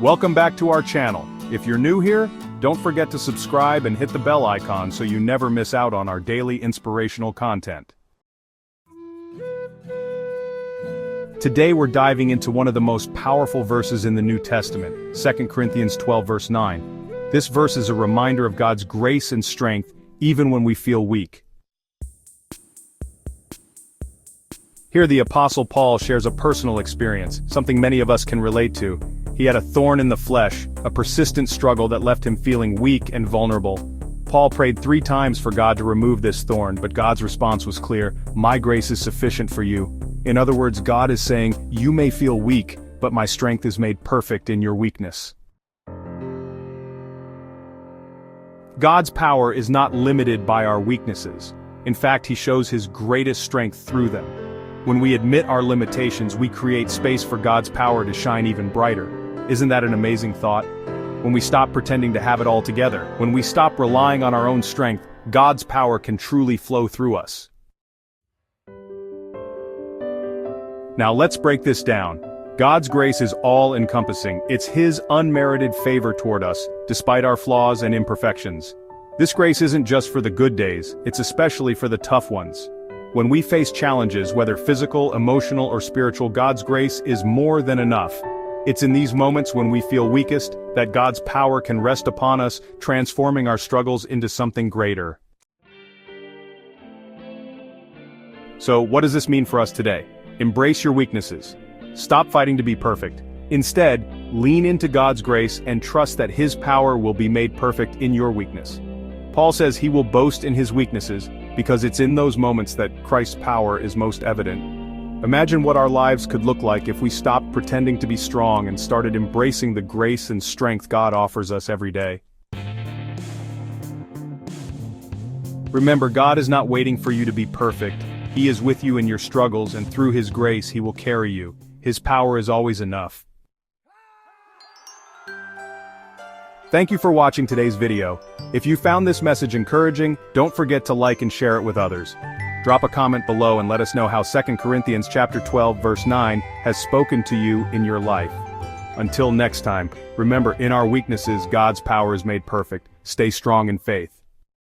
Welcome back to our channel. If you're new here, don't forget to subscribe and hit the bell icon so you never miss out on our daily inspirational content. Today we're diving into one of the most powerful verses in the New Testament, 2 Corinthians 12 verse 9. This verse is a reminder of God's grace and strength even when we feel weak. Here the Apostle Paul shares a personal experience, something many of us can relate to. He had a thorn in the flesh, a persistent struggle that left him feeling weak and vulnerable. Paul prayed 3 times for God to remove this thorn, but God's response was clear: "My grace is sufficient for you." In other words, God is saying, you may feel weak, but my strength is made perfect in your weakness. God's power is not limited by our weaknesses. In fact, He shows His greatest strength through them. When we admit our limitations, we create space for God's power to shine even brighter. Isn't that an amazing thought? When we stop pretending to have it all together, when we stop relying on our own strength, God's power can truly flow through us. Now let's break this down. God's grace is all-encompassing. It's His unmerited favor toward us, despite our flaws and imperfections. This grace isn't just for the good days, it's especially for the tough ones. When we face challenges, whether physical, emotional, or spiritual, God's grace is more than enough. It's in these moments when we feel weakest that God's power can rest upon us, transforming our struggles into something greater. So, what does this mean for us today? Embrace your weaknesses. Stop fighting to be perfect. Instead, lean into God's grace and trust that His power will be made perfect in your weakness. Paul says he will boast in his weaknesses, because it's in those moments that Christ's power is most evident. Imagine what our lives could look like if we stopped pretending to be strong and started embracing the grace and strength God offers us every day. Remember, God is not waiting for you to be perfect. He is with you in your struggles, and through His grace He will carry you. His power is always enough. Thank you for watching today's video. If you found this message encouraging, don't forget to like and share it with others. Drop a comment below and let us know how 2 Corinthians chapter 12 verse 9 has spoken to you in your life. Until next time, remember, in our weaknesses, God's power is made perfect. Stay strong in faith.